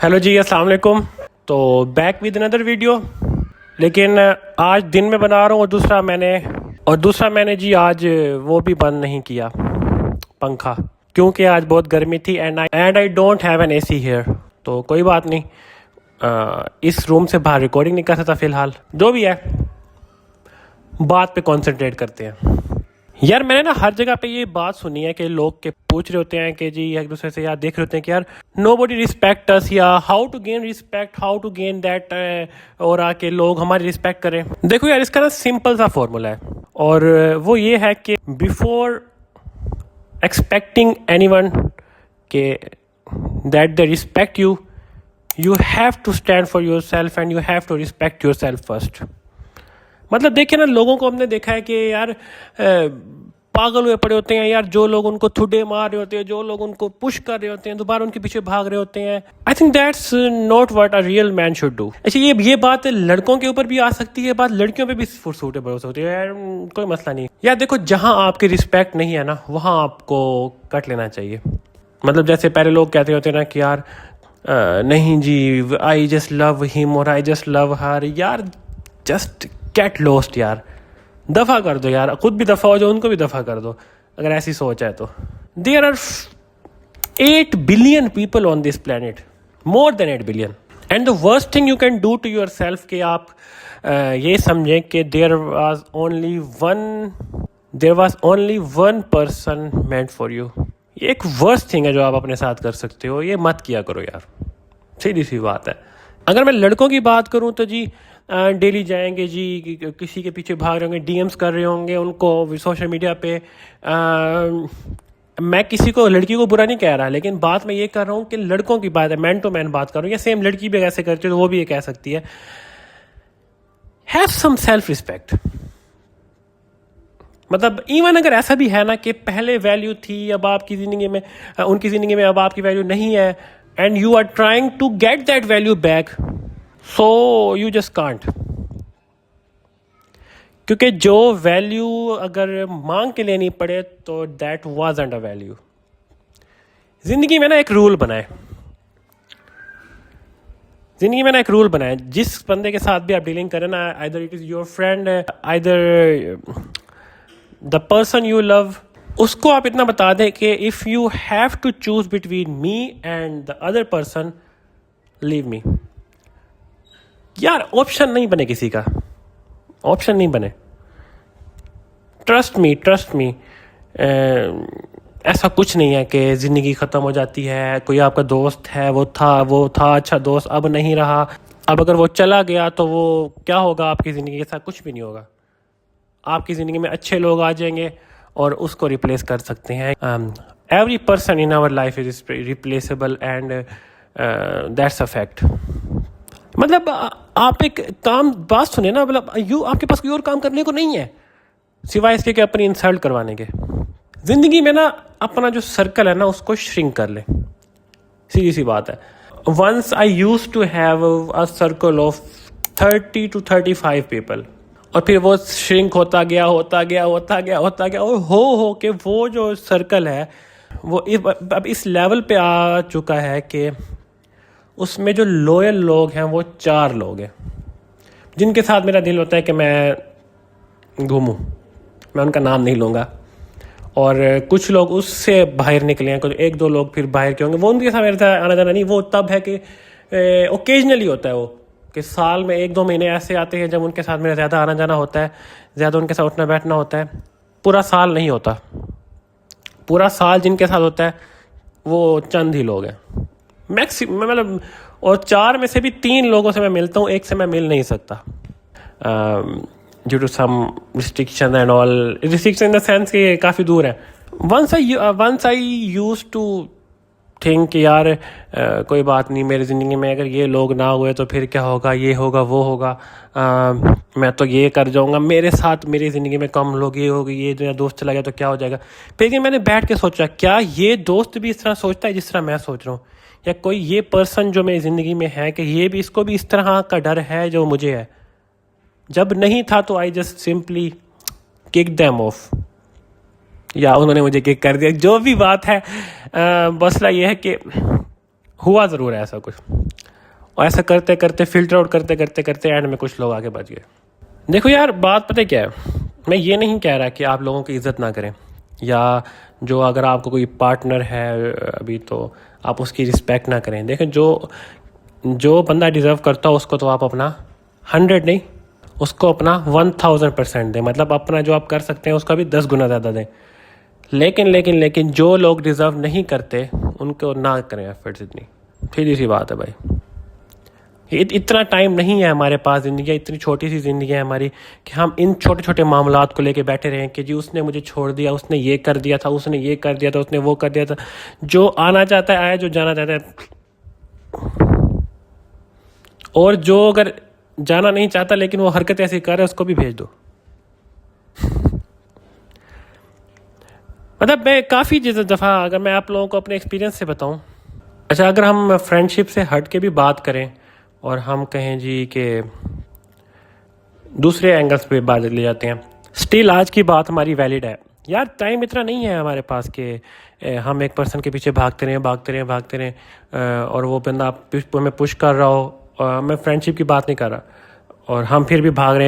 Hello जी, अस्सलाम वालेकुम। तो बैक विद अनदर वीडियो, लेकिन आज दिन में बना रहा हूँ और दूसरा मैंने जी आज वो भी बंद नहीं किया पंखा, क्योंकि आज बहुत गर्मी थी and I don't have an AC here. तो कोई बात नहीं, इस रूम से बाहर रिकॉर्डिंग नहीं कर सकता फ़िलहाल। जो भी है, बात पे कंसंट्रेट करते हैं। यार मैंने ना हर जगह पे ये बात सुनी है कि लोग के पूछ रहे होते हैं कि जी एक दूसरे से यार देख रहे होते हैं कि यार नोबडी रिस्पेक्ट अस, या how to gain respect, how to gain that, और आके लोग हमारी रिस्पेक्ट करें। देखो यार, इसका ना सिंपल सा फॉर्मूला है, और वो ये है कि बिफोर एक्सपेक्टिंग एनीवन के that they respect you, you have to stand for yourself and you have to respect yourself first. मतलब देखिए ना, लोगों को हमने देखा है कि यार पागल हुए पड़े होते हैं यार, जो लोग उनको थुड्डे मार रहे होते हैं, जो लोग उनको पुश कर रहे होते हैं, दोबारा उनके पीछे भाग रहे होते हैं। I think that's not what a real man should do. अच्छा, ये बात लड़कों के ऊपर भी आ सकती है, बात लड़कियों पे भी सूटेबल हो सकती है यार, कोई मसला नहीं। यार देखो, जहाँ आपकी रिस्पेक्ट नहीं है ना, वहाँ आपको कट लेना चाहिए। मतलब जैसे पहले लोग कहते होते ना कि यार नहीं जी, आई जस्ट लव हिम और आई जस्ट लव हर। यार जस्ट गेट लॉस्ट यार, दफ़ा कर दो यार, खुद भी दफ़ा हो जाओ, उनको भी दफ़ा कर दो अगर ऐसी सोच है तो। There are 8 billion people on this planet, more than 8 billion, and the worst thing you can do to yourself कि आप ये समझें कि there was only one person meant for you. ये एक वर्स्ट थिंग है जो आप अपने साथ कर सकते हो, ये मत किया करो यार, सीधी सी बात है। अगर मैं लड़कों की बात करूं तो जी डेली जाएंगे जी, किसी के पीछे भाग रहे होंगे, डीएम्स कर रहे होंगे उनको सोशल मीडिया पे। मैं किसी को, लड़की को बुरा नहीं कह रहा, लेकिन बात मैं ये कर रहा हूँ कि लड़कों की बात है, मैन टू मैन बात कर रहा हूँ, या सेम लड़की भी ऐसे करती है तो वो भी ये कह सकती है, हैव सम सेल्फ रिस्पेक्ट। मतलब इवन अगर ऐसा भी है ना कि पहले वैल्यू थी, अब आपकी ज़िंदगी में, उनकी ज़िंदगी में अब आपकी वैल्यू नहीं है, and you are trying to get that value back, so you just can't. क्योंकि जो वैल्यू अगर मांग के लेनी पड़े तो दैट वाज़न्ट अ वैल्यू। जिंदगी में ना एक रूल बनाए, जिस बंदे के साथ भी आप डीलिंग करें ना, either it is your friend, either the person you love, उसको आप इतना बता दें कि if you have to choose between me and the other person, leave me. यार ऑप्शन नहीं बने, किसी का ऑप्शन नहीं बने। ट्रस्ट मी, ऐसा कुछ नहीं है कि ज़िंदगी ख़त्म हो जाती है। कोई आपका दोस्त है, वो था अच्छा दोस्त, अब नहीं रहा, अब अगर वो चला गया तो वो क्या होगा आपकी ज़िंदगी के साथ? कुछ भी नहीं होगा। आपकी ज़िंदगी में अच्छे लोग आ जाएंगे और उसको रिप्लेस कर सकते हैं। Every person in our life is replaceable and that's a fact. मतलब आप एक बात सुने ना, मतलब आपके पास कोई और काम करने को नहीं है सिवाय इसके कि अपनी इंसल्ट करवाने के। जिंदगी में ना अपना जो सर्कल है ना, उसको श्रिंक कर ले, सीधी सी बात है। Once I used to have a circle of 30 to 35 people, और फिर वो श्रिंक होता गया और हो के वो जो सर्कल है वो अब इस लेवल पे आ चुका है कि उसमें जो लॉयल लोग हैं वो 4 लोग हैं, जिनके साथ मेरा दिल होता है कि मैं घूमूं। मैं उनका नाम नहीं लूँगा, और कुछ लोग उससे बाहर निकले हैं, कुछ 1-2 लोग फिर बाहर के होंगे, वो उनके साथ मेरा आना जाना नहीं। वो तब है कि ओकेजनली होता है, वो कि साल में 1-2 महीने ऐसे आते हैं जब उनके साथ मेरा ज़्यादा आना जाना होता है, ज़्यादा उनके साथ उठना बैठना होता है। पूरा साल नहीं होता। पूरा साल जिनके साथ होता है वो चंद ही लोग हैं मैक्सिमम, मतलब। और 4 में से भी 3 लोगों से मैं मिलता हूँ, 1 से मैं मिल नहीं सकता due to some restriction and all. Restriction in the sense कि काफ़ी दूर है। Once I use to think यार कोई बात नहीं, मेरी ज़िंदगी में अगर ये लोग ना हुए तो फिर क्या होगा, ये होगा वो होगा, मैं तो ये कर जाऊँगा, मेरे साथ मेरी ज़िंदगी में कम लोग ये होगी, ये मेरा दोस्त चला गया तो क्या हो जाएगा। फिर मैंने बैठ के सोचा, क्या ये दोस्त भी इस तरह सोचता है जिस तरह मैं सोच रहा हूँ, या कोई ये पर्सन जो मेरी ज़िंदगी में है कि ये भी, इसको भी इस तरह का डर है जो मुझे है। जब नहीं था तो I just simply kick them of, या उन्होंने मुझे किक कर दिया, जो भी बात है। मसला ये है कि हुआ ज़रूर है ऐसा कुछ। और ऐसा करते करते फिल्टर आउट करते करते करते एंड में कुछ लोग आगे बच गए। देखो यार, बात पता है क्या है, मैं ये नहीं कह रहा कि आप लोगों की इज्जत ना करें, या जो अगर आपको कोई पार्टनर है अभी तो आप उसकी रिस्पेक्ट ना करें। देखें, जो जो बंदा डिज़र्व करता हो उसको तो आप अपना 100 नहीं, उसको अपना 1000% दें। मतलब अपना जो आप कर सकते हैं उसका भी 10 गुना ज़्यादा दें। लेकिन लेकिन लेकिन जो लोग डिज़र्व नहीं करते उनको ना करें एफर्ट्स इतनी। सीधी सी बात है भाई, इतना टाइम नहीं है हमारे पास, ज़िंदगी इतनी छोटी सी ज़िंदगी है हमारी कि हम इन छोटे छोटे मामलात को लेके बैठे रहें कि जी उसने मुझे छोड़ दिया, उसने ये कर दिया था, उसने ये कर दिया था, उसने वो कर दिया था। जो आना चाहता है आए, जो जाना चाहता है, और जो अगर जाना नहीं चाहता लेकिन वो हरकत ऐसी कर रहा है उसको भी भेज दो। मतलब मैं काफ़ी दफ़ा, अगर मैं आप लोगों को अपने एक्सपीरियंस से बताऊं, अच्छा अगर हम फ्रेंडशिप से हट के भी बात करें और हम कहें जी कि दूसरे एंगल्स पे बात ले जाते हैं, स्टिल आज की बात हमारी वैलिड है। यार टाइम इतना नहीं है हमारे पास कि हम एक पर्सन के पीछे भागते रहें और वो बंदा हमें पुश कर रहा हो। मैं फ्रेंडशिप की बात नहीं कर रहा, और हम फिर भी भाग रहे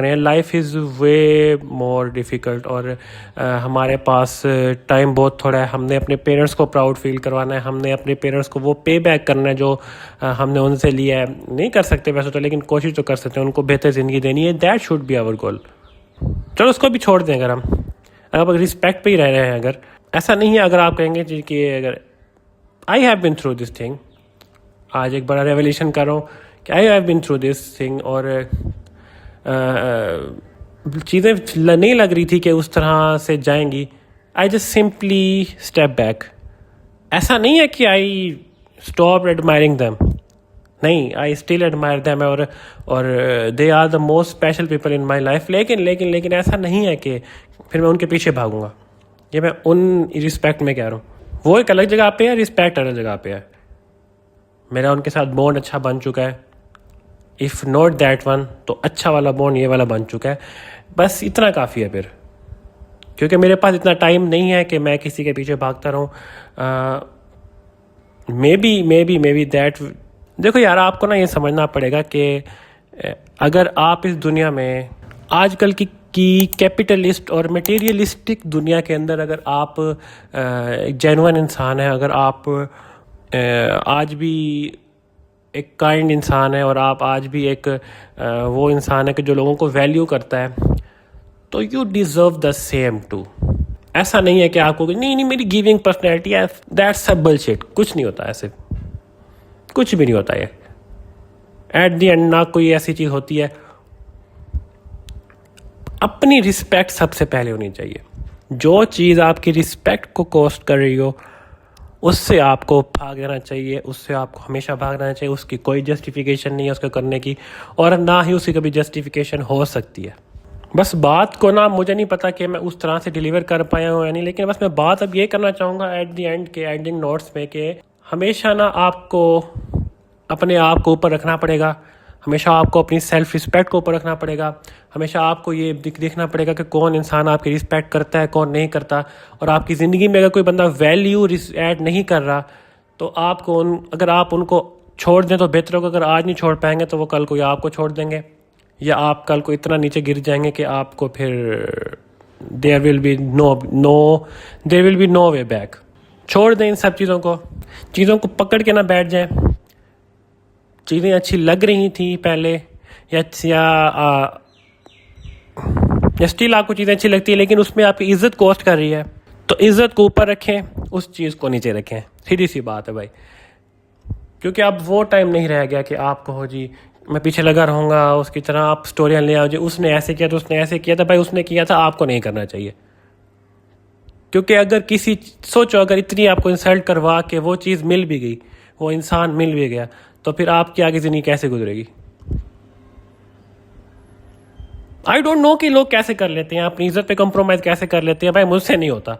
हैं। Life is way more difficult, और हमारे पास टाइम बहुत थोड़ा है। हमने अपने पेरेंट्स को प्राउड फील करवाना है, हमने अपने पेरेंट्स को वो पे बैक करना है जो हमने उनसे लिया है। नहीं कर सकते वैसे तो, लेकिन कोशिश तो कर सकते हैं, उनको बेहतर ज़िंदगी देनी है। That should be our goal. चलो उसको भी छोड़ दें, अगर हम अब रिस्पेक्ट पे ही रह रहे हैं। अगर ऐसा नहीं है, अगर आप कहेंगे जी कि अगर I have been through this thing, आज एक बड़ा रेवोल्यूशन कर रहा हूँ कि I have been through this thing, और चीज़ें नहीं लग रही थी कि उस तरह से जाएंगी, I just simply step back. ऐसा नहीं है कि आई स्टॉप एडमायरिंग दैम, नहीं, आई स्टिल एडमायर दैम, और they are the most special people in my life. लेकिन ऐसा नहीं है कि फिर मैं उनके पीछे भागूंगा। ये मैं उन रिस्पेक्ट में कह रहा हूँ, वो एक अलग जगह पे है, रिस्पेक्ट अलग जगह पे है। मेरा उनके साथ बॉन्ड अच्छा बन चुका है, इफ़ नॉट दैट वन तो अच्छा वाला बॉन्ड ये वाला बन चुका है। बस इतना काफ़ी है फिर, क्योंकि मेरे पास इतना टाइम नहीं है कि मैं किसी के पीछे भागता रहूँ। May be that. देखो यार, आपको ना ये समझना पड़ेगा कि अगर आप इस दुनिया में आजकल की कैपिटलिस्ट और मटेरियलिस्टिक दुनिया के अंदर अगर आप एक जेन्युइन इंसान है, अगर आप आज भी एक काइंड इंसान है, और आप आज भी एक वो इंसान है कि जो लोगों को वैल्यू करता है, तो you deserve the same too. ऐसा नहीं है कि आपको नहीं मेरी गिविंग पर्सनैलिटी है, दैट्स अ बुलशिट। कुछ नहीं होता ऐसे, कुछ भी नहीं होता है। एट द एंड ना कोई ऐसी चीज़ होती है। अपनी रिस्पेक्ट सबसे पहले होनी चाहिए। जो चीज़ आपकी रिस्पेक्ट को कॉस्ट कर रही हो उससे आपको भागना चाहिए, उससे आपको हमेशा भागना चाहिए। उसकी कोई जस्टिफिकेशन नहीं है उसको करने की, और ना ही उसकी कभी जस्टिफिकेशन हो सकती है। बस बात को ना, मुझे नहीं पता कि मैं उस तरह से डिलीवर कर पाया हूँ या नहीं, लेकिन बस मैं बात अब ये करना चाहूँगा एट द एंड के एंडिंग नोट्स में कि हमेशा ना आपको अपने आप को ऊपर रखना पड़ेगा, हमेशा आपको अपनी सेल्फ रिस्पेक्ट को ऊपर रखना पड़ेगा, हमेशा आपको ये देखना पड़ेगा कि कौन इंसान आपकी रिस्पेक्ट करता है, कौन नहीं करता। और आपकी ज़िंदगी में अगर कोई बंदा वैल्यू ऐड नहीं कर रहा तो आपको अगर आप उनको छोड़ दें तो बेहतर होगा। अगर आज नहीं छोड़ पाएंगे तो वो कल को या आपको छोड़ देंगे, या आप कल को इतना नीचे गिर जाएंगे कि आपको फिर there will be no way back. छोड़ दें इन सब चीज़ों को पकड़ के ना बैठ जाएं। चीज़ें अच्छी लग रही थी पहले, या स्टिल आपको चीज़ें अच्छी लगती है, लेकिन उसमें आपकी इज्जत कॉस्ट कर रही है, तो इज्जत को ऊपर रखें, उस चीज़ को नीचे रखें। सीधी सी बात है भाई, क्योंकि अब वो टाइम नहीं रह गया कि आप कहो जी मैं पीछे लगा रहूँगा उसकी तरह। आप स्टोरियाँ ले आओ जी उसने ऐसे किया था, उसने ऐसे किया था। भाई उसने किया था, आपको नहीं करना चाहिए। क्योंकि अगर सोचो अगर इतनी आपको इंसल्ट करवा के वो चीज़ मिल भी गई, वो इंसान मिल भी गया, तो फिर आपकी आगे ज़िंदगी कैसे गुजरेगी? आई डोंट नो कि लोग कैसे कर लेते हैं, अपनी इज्जत पे कॉम्प्रोमाइज़ कैसे कर लेते हैं। भाई मुझसे नहीं होता।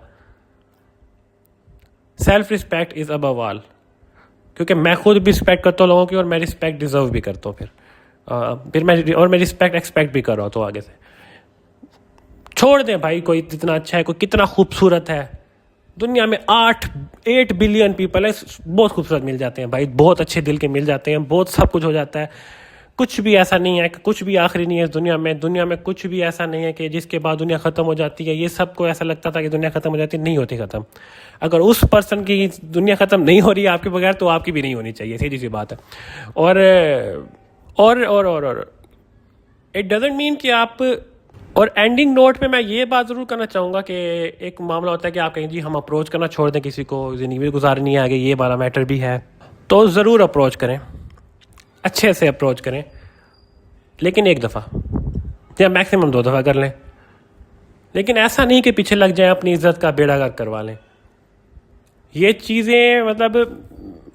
Self respect is above all, क्योंकि मैं खुद भी रिस्पेक्ट करता हूँ लोगों की, और मैं रिस्पेक्ट डिज़र्व भी करता हूँ। फिर मैं रिस्पेक्ट एक्सपेक्ट भी कर रहा हूँ। तो आगे से छोड़ दें भाई, कोई जितना अच्छा है, कोई कितना खूबसूरत है, दुनिया में 8 बिलियन पीपल है, बहुत खूबसूरत मिल जाते हैं भाई, बहुत अच्छे दिल के मिल जाते हैं, बहुत सब कुछ हो जाता है। कुछ भी ऐसा नहीं है कि कुछ भी आखिरी नहीं है इस दुनिया में कुछ भी ऐसा नहीं है कि जिसके बाद दुनिया ख़त्म हो जाती है। ये सबको ऐसा लगता था कि दुनिया ख़त्म हो जाती, नहीं होती ख़त्म। अगर उस पर्सन की दुनिया ख़त्म नहीं हो रही है आपके बगैर, तो आपकी भी नहीं होनी चाहिए, सीधी सी बात है। और इट डजेंट मीन कि आप, और एंडिंग नोट पे मैं ये बात ज़रूर करना चाहूँगा कि एक मामला होता है कि आप कहें जी हम अप्रोच करना छोड़ दें किसी को, ज़िंदगी में गुजारनी है आगे, ये वाला मैटर भी है, तो ज़रूर अप्रोच करें, अच्छे से अप्रोच करें, लेकिन एक दफ़ा या मैक्सिमम 2 दफ़ा कर लें। लेकिन ऐसा नहीं कि पीछे लग जाए, अपनी इज्जत का बेड़ा गर्क करवा लें। ये चीज़ें मतलब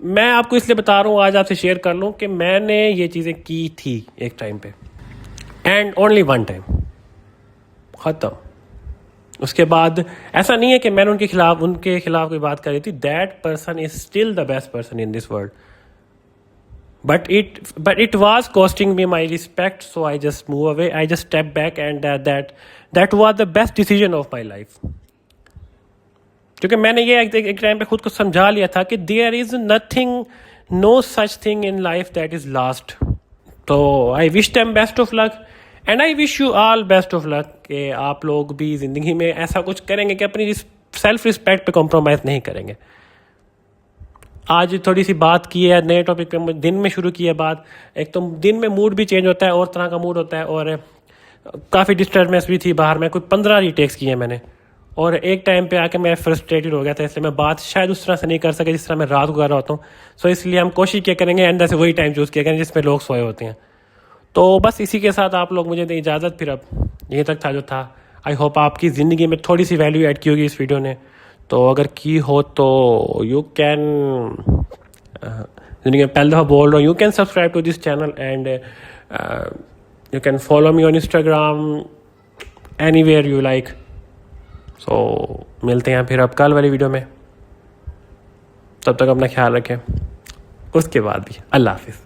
मैं आपको इसलिए बता रहा हूँ, आज आपसे शेयर कर लूँ कि मैंने ये चीज़ें की थी एक टाइम पे, एंड ओनली वन टाइम, ख़त्म। उसके बाद ऐसा नहीं है कि मैंने उनके खिलाफ कोई बात करी थी। That person is still the best person in this world, but it was costing me my respect, so I just move away, I just step back, and that was the best decision of my life, क्योंकि मैंने ये एक time पे खुद को समझा लिया था कि there is nothing, no such thing in life that is last। तो I wish them best of luck, and I wish you all best of luck कि आप लोग भी ज़िंदगी में ऐसा कुछ करेंगे कि अपनी सेल्फ रिस्पेक्ट पे कॉम्प्रोमाइज़ नहीं करेंगे। आज थोड़ी सी बात की है नए टॉपिक पे, दिन में शुरू की है बात। एक तो दिन में मूड भी चेंज होता है, और तरह का मूड होता है, और काफ़ी डिस्टर्बेंस भी थी बाहर में, कुछ 15 रीटेक्स किए मैंने, और एक टाइम पे आके मैं फ्रस्ट्रेटेड हो गया था, इसलिए मैं बात शायद उस तरह से नहीं कर सके जिस तरह मैं रात को कर रहा होता हूँ। सो इसलिए हम कोशिश किया करेंगे अंदर से वही टाइम चूज़ किया करेंगे जिसमें लोग सोए होते हैं। तो बस इसी के साथ आप लोग मुझे दें इजाज़त, फिर अब यहीं तक था जो था। आई होप आपकी ज़िंदगी में थोड़ी सी वैल्यू ऐड की होगी इस वीडियो ने, तो अगर की हो तो यू कैन, ज़िंदगी में पहली दफ़ा बोल रहा हूँ, you can subscribe to this channel, and you can follow me on Instagram, anywhere you like. So मिलते हैं फिर अब कल वाली वीडियो में, तब तक अपना ख्याल रखें, उसके बाद भी अल्लाह हाफिज़।